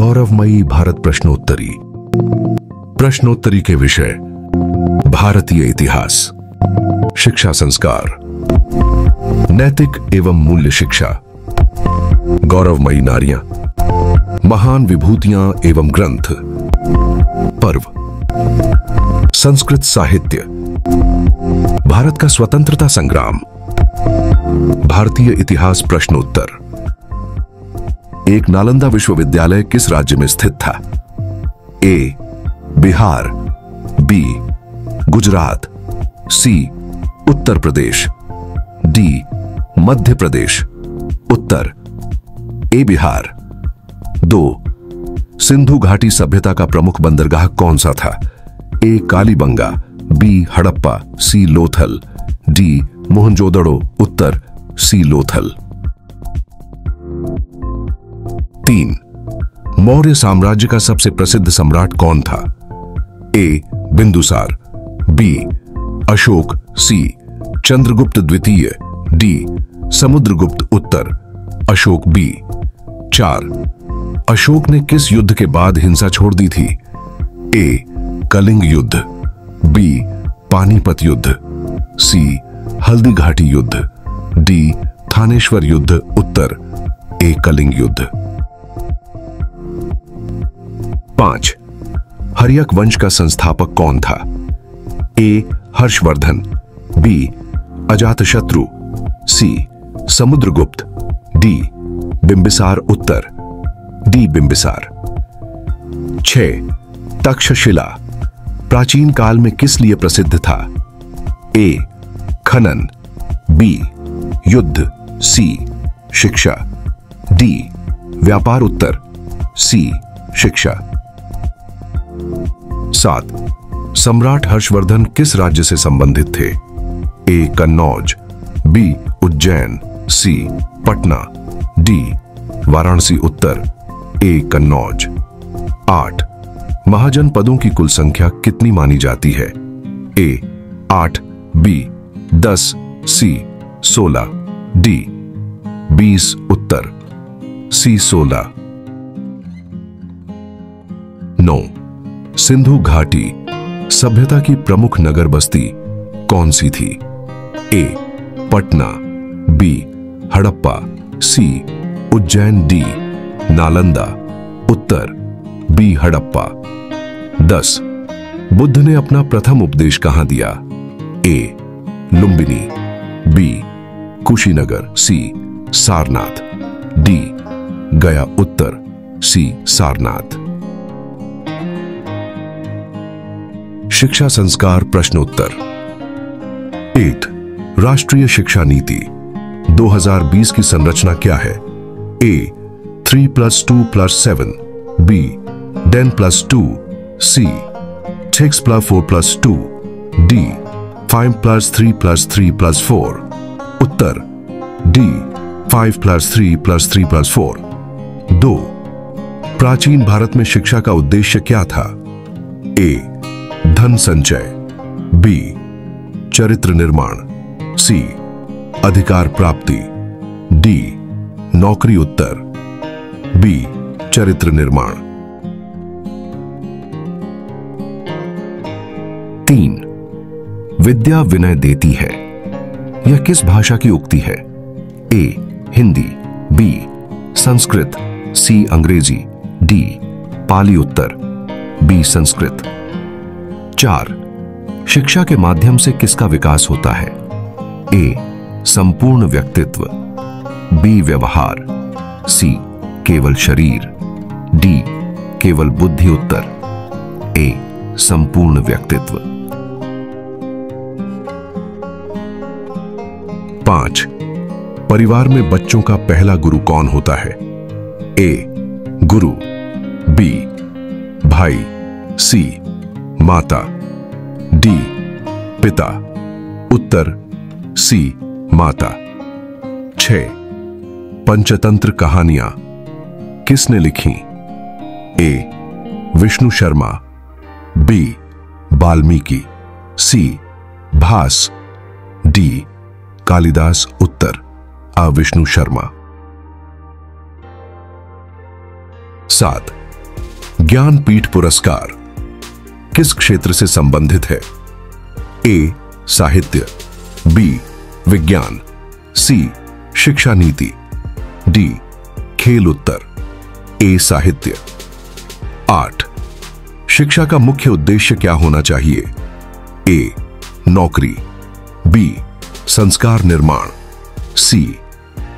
गौरवमयी भारत प्रश्नोत्तरी। प्रश्नोत्तरी के विषय भारतीय इतिहास, शिक्षा संस्कार, नैतिक एवं मूल्य शिक्षा, गौरवमयी नारियां, महान विभूतियां एवं ग्रंथ, पर्व, संस्कृत साहित्य, भारत का स्वतंत्रता संग्राम, भारतीय इतिहास प्रश्नोत्तर। एक नालंदा विश्वविद्यालय किस राज्य में स्थित था? ए बिहार, बी गुजरात, सी उत्तर प्रदेश, डी मध्य प्रदेश। उत्तर ए बिहार। 2 सिंधु घाटी सभ्यता का प्रमुख बंदरगाह कौन सा था? ए कालीबंगा, बी हड़प्पा, सी लोथल, डी मोहनजोदड़ो। उत्तर सी लोथल। 3 मौर्य साम्राज्य का सबसे प्रसिद्ध सम्राट कौन था? ए बिंदुसार, बी अशोक, सी चंद्रगुप्त द्वितीय, डी समुद्रगुप्त। उत्तर अशोक, बी। 4 अशोक ने किस युद्ध के बाद हिंसा छोड़ दी थी? ए कलिंग युद्ध, बी पानीपत युद्ध, सी हल्दी घाटी युद्ध, डी थानेश्वर युद्ध। उत्तर ए कलिंग युद्ध। 5 हर्यक वंश का संस्थापक कौन था? ए हर्षवर्धन, बी अजातशत्रु, सी समुद्रगुप्त, डी बिंबिसार। उत्तर डी बिंबिसार। 6 तक्षशिला प्राचीन काल में किस लिए प्रसिद्ध था? ए खनन, बी युद्ध, सी शिक्षा, डी व्यापार। उत्तर सी शिक्षा। 7 सम्राट हर्षवर्धन किस राज्य से संबंधित थे? ए कन्नौज, बी उज्जैन, सी पटना, डी वाराणसी। उत्तर ए कन्नौज। 8 महाजनपदों की कुल संख्या कितनी मानी जाती है? ए 8, बी 10, सी 16, डी 20। उत्तर सी 16। 9 सिंधु घाटी सभ्यता की प्रमुख नगर बस्ती कौन सी थी? ए पटना, बी हड़प्पा, सी उज्जैन, डी नालंदा। उत्तर बी हड़प्पा। 10 बुद्ध ने अपना प्रथम उपदेश कहां दिया? ए लुम्बिनी, बी कुशीनगर, सी सारनाथ, डी गया। उत्तर सी सारनाथ। शिक्षा संस्कार प्रश्नोत्तर। 8 राष्ट्रीय शिक्षा नीति 2020 की संरचना क्या है? ए 3+2+7, बी 10+2, सी 6+4+2, डी 5+3+3+4। उत्तर डी 5+3+3+4। 2 प्राचीन भारत में शिक्षा का उद्देश्य क्या था? ए धन संचय, बी चरित्र निर्माण, सी अधिकार प्राप्ति, डी नौकरी। उत्तर बी चरित्र निर्माण। 3 विद्या विनय देती है यह किस भाषा की उक्ति है? ए हिंदी, बी संस्कृत, सी अंग्रेजी, डी पाली। उत्तर बी संस्कृत। 4 शिक्षा के माध्यम से किसका विकास होता है? ए संपूर्ण व्यक्तित्व, बी व्यवहार, सी केवल शरीर, डी केवल बुद्धि। उत्तर ए संपूर्ण व्यक्तित्व। 5 परिवार में बच्चों का पहला गुरु कौन होता है? ए गुरु, बी भाई, सी माता, डी पिता। उत्तर सी माता। 6 पंचतंत्र कहानियां किसने लिखी? ए विष्णु शर्मा, बी वाल्मीकि, सी भास, डी कालिदास। उत्तर आ विष्णु शर्मा। 7 ज्ञानपीठ पुरस्कार किस क्षेत्र से संबंधित है? ए साहित्य, बी विज्ञान, सी शिक्षा नीति, डी खेल। उत्तर ए साहित्य। 8 शिक्षा का मुख्य उद्देश्य क्या होना चाहिए? ए नौकरी, बी संस्कार निर्माण, सी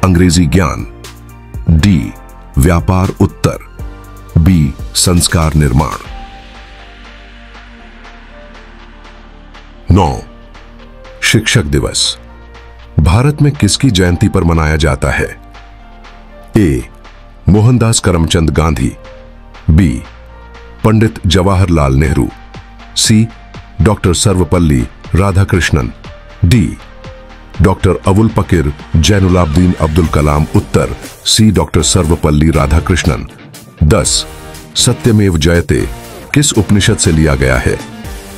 अंग्रेजी ज्ञान, डी व्यापार। उत्तर बी संस्कार निर्माण। 9 शिक्षक दिवस भारत में किसकी जयंती पर मनाया जाता है? A Mohandas Karamchand Gandhi, B Pandit Jawaharlal Nehru, C doctor Sarvepalli Radhakrishnan, D doctor Avul Pakir Jainulabdeen Abdul Kalam. उत्तर सी डॉक्टर सर्वपल्ली राधाकृष्णन। 10 सत्यमेव जयते किस उपनिषद से लिया गया है?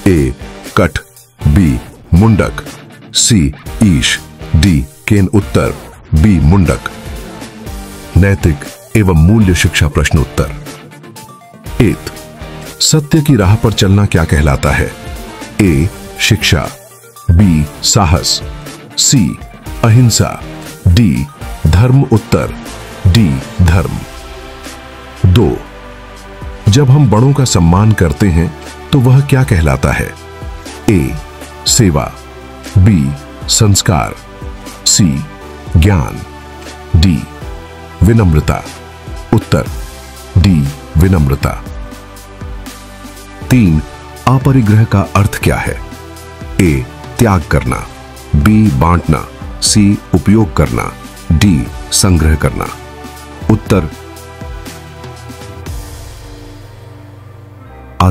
ए कठ, बी मुंडक, सी ईश, डी केन। उत्तर बी मुंडक। नैतिक एवं मूल्य शिक्षा प्रश्न उत्तर। 8 सत्य की राह पर चलना क्या कहलाता है? ए शिक्षा, बी साहस, सी अहिंसा, डी धर्म। उत्तर डी धर्म। 2 जब हम बड़ों का सम्मान करते हैं तो वह क्या कहलाता है? ए सेवा, बी संस्कार, सी ज्ञान, डी विनम्रता। उत्तर डी विनम्रता। 3 अपरिग्रह का अर्थ क्या है? ए त्याग करना, बी बांटना, सी उपयोग करना, डी संग्रह करना। उत्तर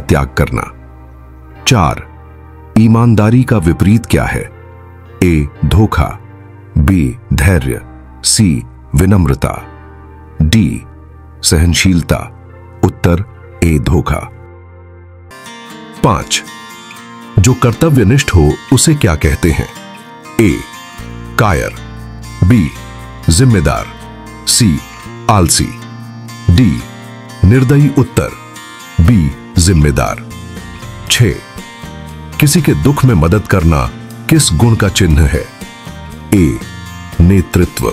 त्याग करना। 4 ईमानदारी का विपरीत क्या है? ए धोखा, बी धैर्य, सी विनम्रता, डी सहनशीलता। उत्तर ए धोखा। 5 जो कर्तव्यनिष्ठ हो उसे क्या कहते हैं? ए कायर, बी जिम्मेदार, सी आलसी, डी निर्दयी। उत्तर बी जिम्मेदार। 6 किसी के दुख में मदद करना किस गुण का चिन्ह है? ए नेतृत्व,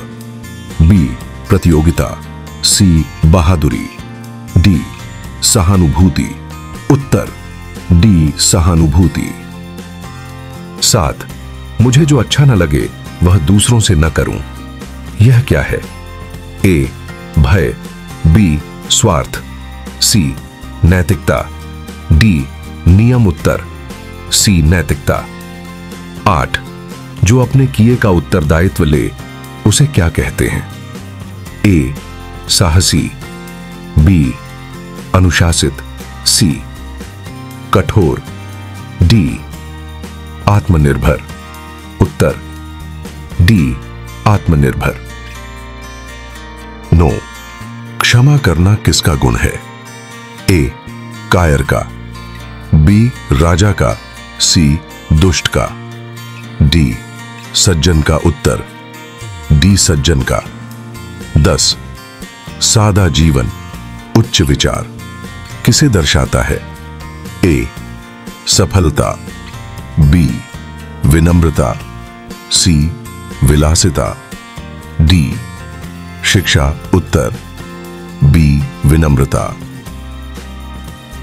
बी प्रतियोगिता, सी बहादुरी, डी सहानुभूति। उत्तर डी सहानुभूति। 7 मुझे जो अच्छा न लगे वह दूसरों से न करूं, यह क्या है? ए भय, बी स्वार्थ, सी नैतिकता, डी नियम। उत्तर सी नैतिकता। 8 जो अपने किए का उत्तरदायित्व ले उसे क्या कहते हैं? ए साहसी, बी अनुशासित, सी कठोर, डी आत्मनिर्भर। उत्तर डी आत्मनिर्भर। 9 क्षमा करना किसका गुण है? ए कायर का, बी राजा का, सी दुष्ट का, डी सज्जन का। उत्तर डी सज्जन का। 10 सादा जीवन उच्च विचार किसे दर्शाता है? ए सफलता, बी विनम्रता, सी विलासिता, डी शिक्षा। उत्तर बी विनम्रता।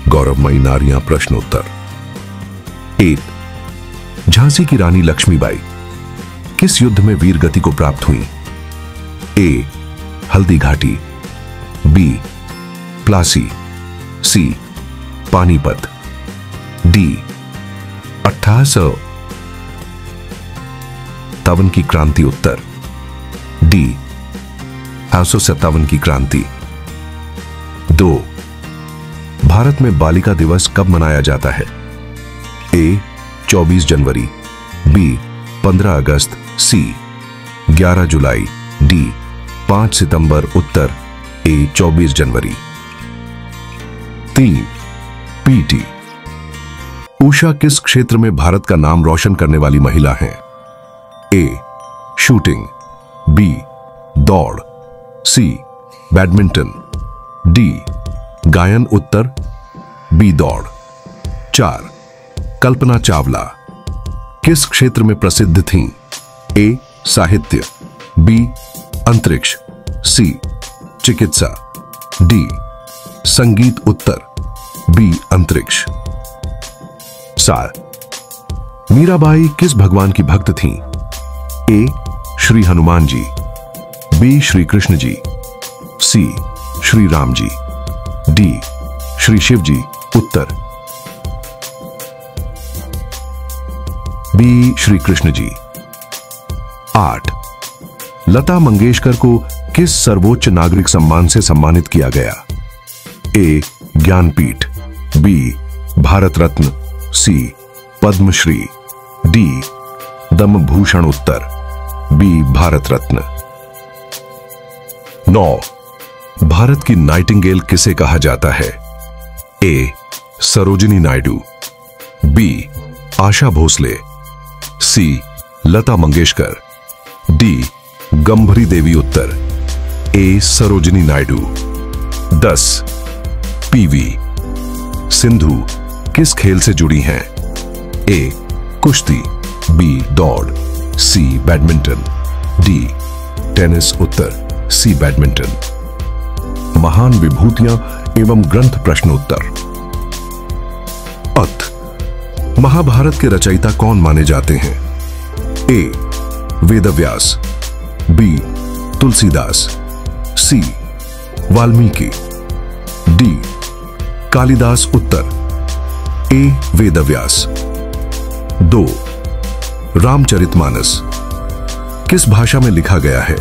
गौरवमयी नारियां प्रश्नोत्तर। 8 झांसी की रानी लक्ष्मीबाई किस युद्ध में वीर गति को प्राप्त हुई? ए हल्दी घाटी, बी प्लासी, सी पानीपत, डी 1857 की क्रांति। उत्तर डी 1857 की क्रांति। 2 भारत में बालिका दिवस कब मनाया जाता है? ए 24 जनवरी, बी 15 अगस्त, सी 11 जुलाई, डी 5 सितंबर। उत्तर ए 24 जनवरी। 3 पीटी उषा किस क्षेत्र में भारत का नाम रोशन करने वाली महिला हैं? ए शूटिंग, बी दौड़, सी बैडमिंटन, डी गायन। उत्तर बी दौड़। 4 कल्पना चावला किस क्षेत्र में प्रसिद्ध थीं? ए साहित्य, बी अंतरिक्ष, सी चिकित्सा, डी संगीत। उत्तर बी अंतरिक्ष। 7 मीराबाई किस भगवान की भक्त थीं? ए श्री हनुमान जी, बी श्री कृष्ण जी, सी श्री राम जी, डी श्री शिव जी। उत्तर बी श्री कृष्ण जी। 8 लता मंगेशकर को किस सर्वोच्च नागरिक सम्मान से सम्मानित किया गया? ए ज्ञानपीठ, बी भारत रत्न, सी पद्मश्री, डी दम भूषण। उत्तर बी भारत रत्न। 9 भारत की नाइटिंगेल किसे कहा जाता है? ए सरोजिनी नायडू, बी आशा भोसले, सी लता मंगेशकर, डी गंभरी देवी। उत्तर ए सरोजिनी नायडू। 10 पीवी सिंधु किस खेल से जुड़ी हैं? ए कुश्ती, बी दौड़, सी बैडमिंटन, डी टेनिस। उत्तर सी बैडमिंटन। महान विभूतियां एवं ग्रंथ प्रश्नोत्तर। अथ महाभारत के रचयिता कौन माने जाते हैं? ए वेदव्यास, बी तुलसीदास, सी वाल्मीकि, डी कालिदास। उत्तर ए वेदव्यास। 2 रामचरितमानस किस भाषा में लिखा गया है?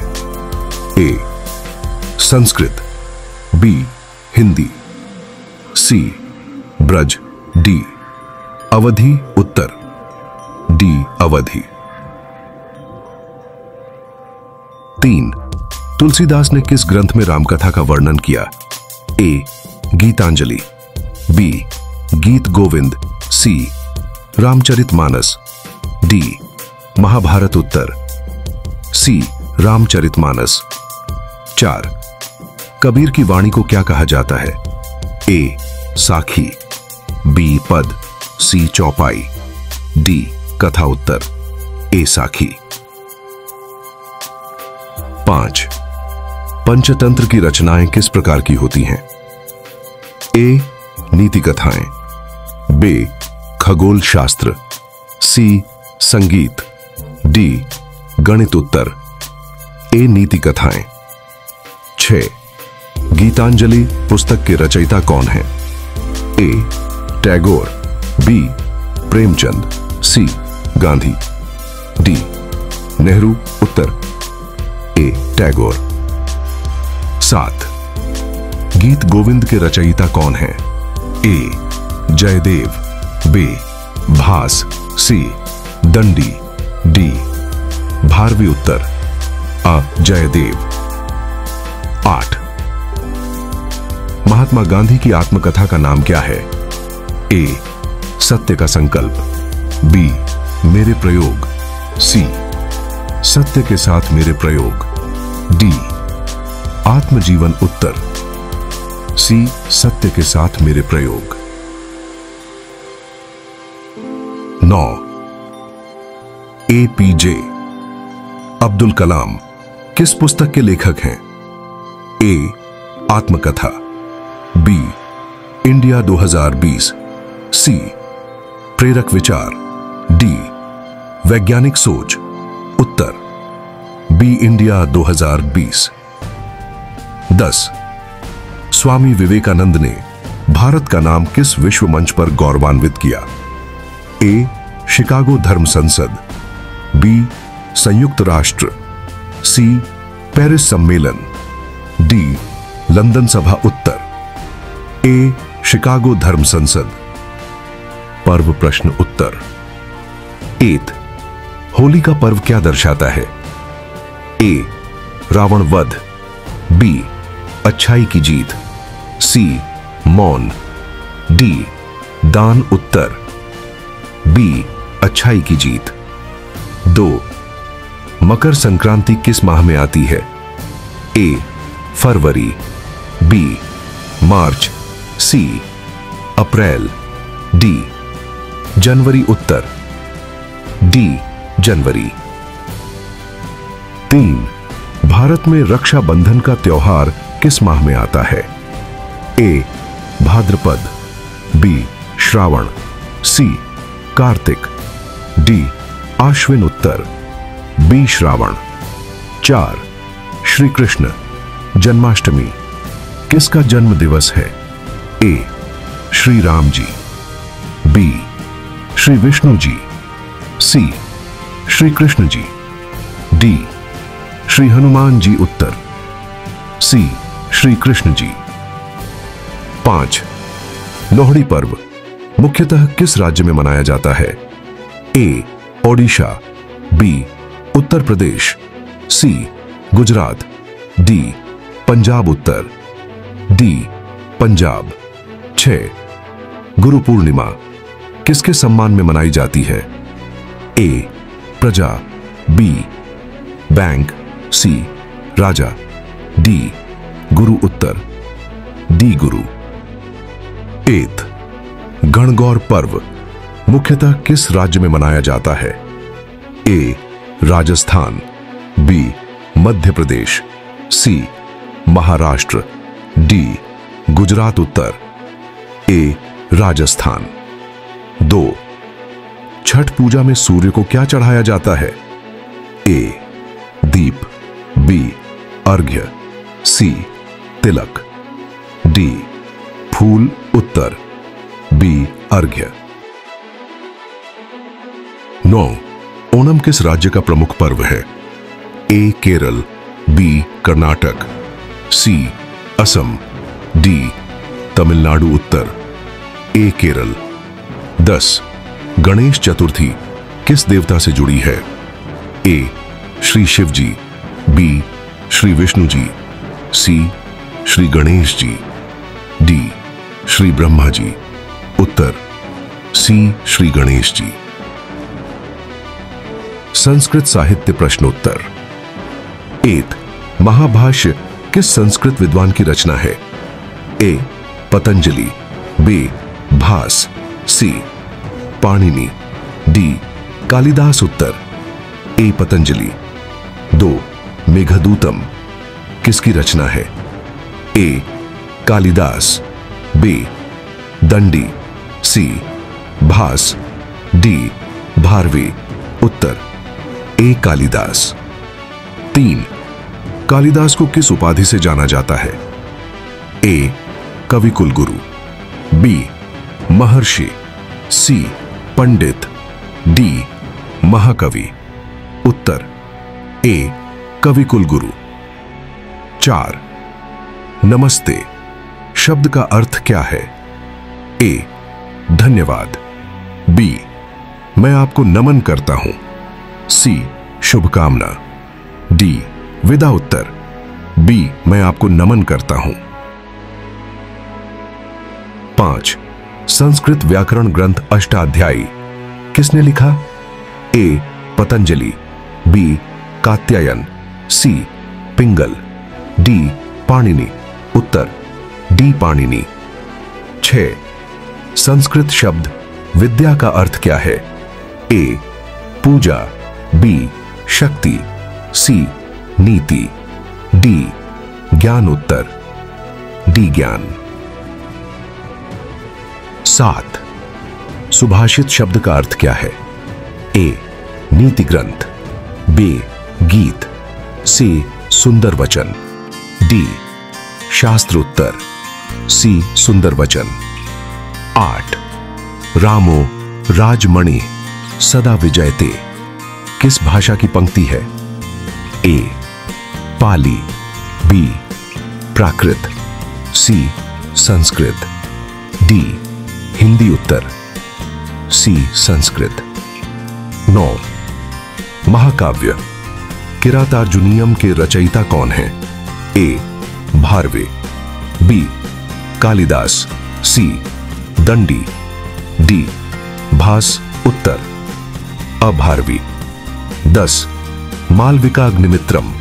ए संस्कृत, बी हिंदी, सी ब्रज, डी अवधी। उत्तर डी अवधी। 3 तुलसीदास ने किस ग्रंथ में रामकथा का वर्णन किया? ए गीतांजलि, बी गीत गोविंद, सी रामचरितमानस, डी महाभारत। उत्तर सी रामचरितमानस। 4 कबीर की वाणी को क्या कहा जाता है? ए साखी, बी पद, सी चौपाई, डी कथा। उत्तर ए साखी। 5 पंचतंत्र की रचनाएं किस प्रकार की होती हैं? ए नीति कथाएं, बी खगोल शास्त्र, सी संगीत, डी गणित। उत्तर ए नीति कथाएं। 6 गीतांजलि पुस्तक के रचयिता कौन हैं? ए टैगोर, बी प्रेमचंद, सी गांधी, डी नेहरू। उत्तर ए टैगोर। 7 गीत गोविंद के रचयिता कौन हैं? ए जयदेव, बी भास, सी दंडी, डी भारवी। उत्तर अ जयदेव। 8 महात्मा गांधी की आत्मकथा का नाम क्या है? ए सत्य का संकल्प, बी मेरे प्रयोग, सी सत्य के साथ मेरे प्रयोग, डी आत्मजीवन। उत्तर सी सत्य के साथ मेरे प्रयोग। 9 एपीजे अब्दुल कलाम किस पुस्तक के लेखक हैं? ए आत्मकथा, बी इंडिया 2020, सी प्रेरक विचार, डी वैज्ञानिक सोच। उत्तर बी इंडिया 2020। 10 स्वामी विवेकानंद ने भारत का नाम किस विश्व मंच पर गौरवान्वित किया? ए शिकागो धर्म संसद, बी संयुक्त राष्ट्र, सी पेरिस सम्मेलन, डी लंदन सभा। उत्तर ए शिकागो धर्म संसद। पर्व प्रश्न उत्तर। 8 होली का पर्व क्या दर्शाता है? ए रावण वध, बी अच्छाई की जीत, सी मौन, डी दान। उत्तर बी अच्छाई की जीत। 2 मकर संक्रांति किस माह में आती है? ए फरवरी, बी मार्च, सी अप्रैल, डी जनवरी उत्तर, डी जनवरी। 3. भारत में रक्षाबंधन का त्योहार किस माह में आता है? ए भाद्रपद, बी श्रावण, सी कार्तिक, डी आश्विन उत्तर, बी श्रावण। 4. श्री कृष्ण जन्माष्टमी किसका जन्म दिवस है? ए श्री राम जी, बी श्री विष्णु जी, सी श्री कृष्ण जी, डी श्री हनुमान जी उत्तर, सी श्री कृष्ण जी। 5. लोहड़ी पर्व मुख्यतः किस राज्य में मनाया जाता है? ए ओडिशा, बी उत्तर प्रदेश, सी गुजरात, डी पंजाब उत्तर, डी पंजाब। 6. गुरु पूर्णिमा किसके सम्मान में मनाई जाती है? ए प्रजा, बी बैंक, सी राजा, डी गुरु उत्तर, डी गुरु। 8. गणगौर पर्व मुख्यतः किस राज्य में मनाया जाता है? ए राजस्थान, बी मध्य प्रदेश, सी महाराष्ट्र, डी गुजरात उत्तर, ए राजस्थान। 2. छठ पूजा में सूर्य को क्या चढ़ाया जाता है? ए दीप, बी अर्घ्य, सी तिलक, डी फूल उत्तर, बी अर्घ्य। 9. ओणम किस राज्य का प्रमुख पर्व है? ए केरल, बी कर्नाटक, सी असम, डी तमिलनाडु उत्तर, ए केरल। 10. गणेश चतुर्थी किस देवता से जुड़ी है? ए श्री शिव जी, बी श्री विष्णु जी, सी श्री गणेश जी, डी श्री ब्रह्मा जी, उत्तर सी श्री गणेश जी। संस्कृत साहित्य प्रश्नोत्तर। 1. महाभाष्य किस संस्कृत विद्वान की रचना है? ए पतंजलि, बी भास, सी पाणिनि, डी कालिदास उत्तर, ए पतंजलि। 2. मेघदूतम किसकी रचना है? ए कालिदास, बी दंडी, सी भास, डी भारवी, उत्तर ए कालिदास। 3. कालिदास को किस उपाधि से जाना जाता है? ए कवि कुलगुरु, बी महर्षि, सी पंडित, डी महाकवि, उत्तर ए कवि कुलगुरु। 4. नमस्ते शब्द का अर्थ क्या है? ए धन्यवाद, बी मैं आपको नमन करता हूं, सी शुभकामना, डी विदा उत्तर, बी मैं आपको नमन करता हूं। 5. संस्कृत व्याकरण ग्रंथ अष्टाध्यायी किसने लिखा? ए पतंजलि, बी कात्यायन, सी पिंगल, डी पाणिनि, उत्तर डी पाणिनि। 6. संस्कृत शब्द विद्या का अर्थ क्या है? ए पूजा, बी शक्ति, सी नीति, डी ज्ञान उत्तर, डी ज्ञान। 7. सुभाषित शब्द का अर्थ क्या है? ए नीति ग्रंथ, बी गीत, सी सुंदर वचन, डी शास्त्र उत्तर, सी सुंदर वचन। 8. रामो राजमणि सदा विजयते किस भाषा की पंक्ति है? ए पाली, बी प्राकृत, सी संस्कृत, डी हिंदी उत्तर, सी संस्कृत। 9. महाकाव्य किरातार्जुनीयम के रचयिता कौन है? ए भारवे, बी कालिदास, सी दंडी, डी भास उत्तर, अभारवी। 10. मालविकाग्निमित्रम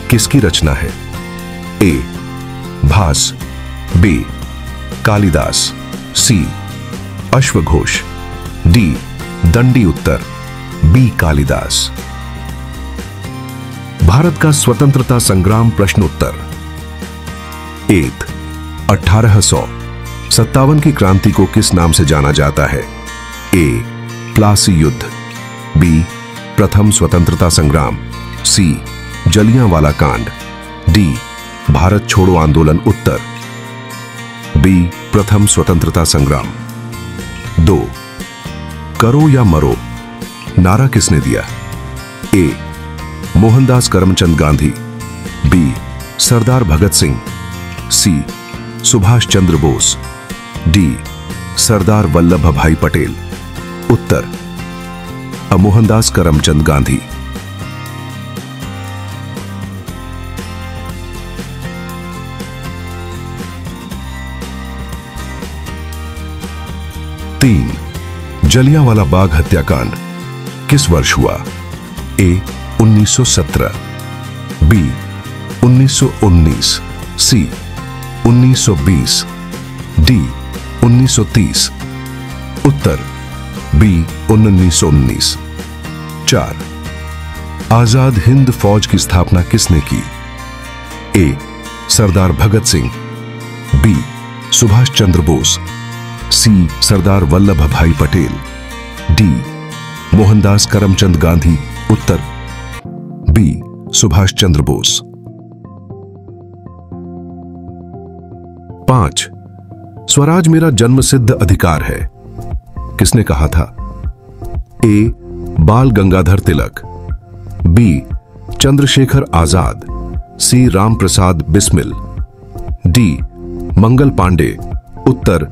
किसकी रचना है? ए भास, बी कालिदास, सी अश्वघोष, डी दंडी उत्तर, बी कालिदास। भारत का स्वतंत्रता संग्राम प्रश्नोत्तर। 8 1857 की क्रांति को किस नाम से जाना जाता है? ए प्लासी युद्ध, बी प्रथम स्वतंत्रता संग्राम, सी जलियांवाला कांड, डी भारत छोड़ो आंदोलन उत्तर, बी प्रथम स्वतंत्रता संग्राम। 2 करो या मरो नारा किसने दिया? ए मोहनदास करमचंद गांधी, बी सरदार भगत सिंह, सी सुभाष चंद्र बोस, डी सरदार वल्लभ भाई पटेल उत्तर मोहनदास करमचंद गांधी। तीन जलियांवाला बाग हत्याकांड किस वर्ष हुआ? ए 1917, बी 1919, सी 1920, डी 1930 उत्तर बी 1919। 4 आजाद हिंद फौज की स्थापना किसने की? ए सरदार भगत सिंह, बी सुभाष चंद्र बोस, सी सरदार वल्लभ भाई पटेल, डी मोहनदास करमचंद गांधी उत्तर बी सुभाष चंद्र बोस। 5 स्वराज मेरा जन्मसिद्ध अधिकार है किसने कहा था? ए बाल गंगाधर तिलक, बी चंद्रशेखर आजाद, सी राम प्रसाद बिस्मिल, डी मंगल पांडे उत्तर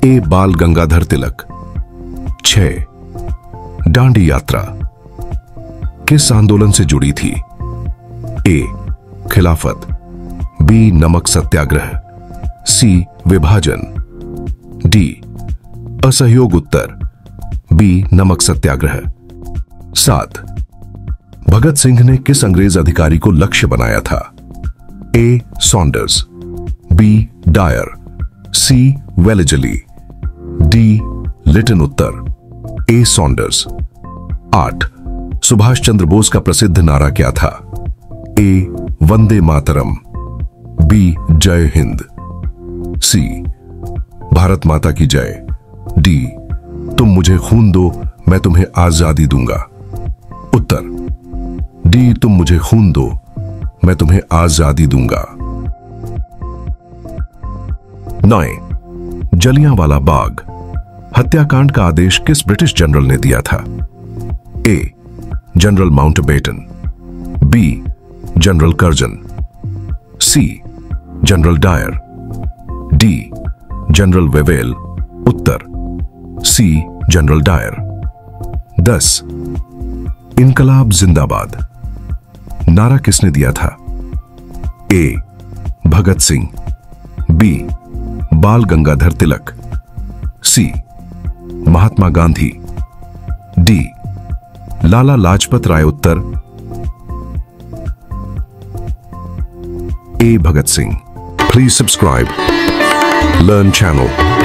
ए बाल गंगाधर तिलक। 6 दांडी यात्रा किस आंदोलन से जुड़ी थी? ए खिलाफत, बी नमक सत्याग्रह, सी विभाजन, डी असहयोग उत्तर बी नमक सत्याग्रह। 7 भगत सिंह ने किस अंग्रेज अधिकारी को लक्ष्य बनाया था? ए सॉन्डर्स, बी डायर, सी वेलेजली, डी लिटन उत्तर ए सॉन्डर्स। 8 सुभाष चंद्र बोस का प्रसिद्ध नारा क्या था? ए वंदे मातरम, बी जय हिंद, सी भारत माता की जय, डी तुम मुझे खून दो मैं तुम्हें आजादी दूंगा उत्तर डी तुम मुझे खून दो मैं तुम्हें आजादी दूंगा। 9 जलियांवाला बाग हत्याकांड का आदेश किस ब्रिटिश जनरल ने दिया था? A general Mountbatten, B general Curzon, C general Dyer, D general Wavell उत्तर सी जनरल डायर। 10 इनकलाब जिंदाबाद नारा किसने दिया था? ए Bhagat Singh, B Bal Gangadhar Tilak, C Mahatma Gandhi, D Lala Lajpat Rai उत्तर A Bhagat Singh. Please subscribe Learn channel.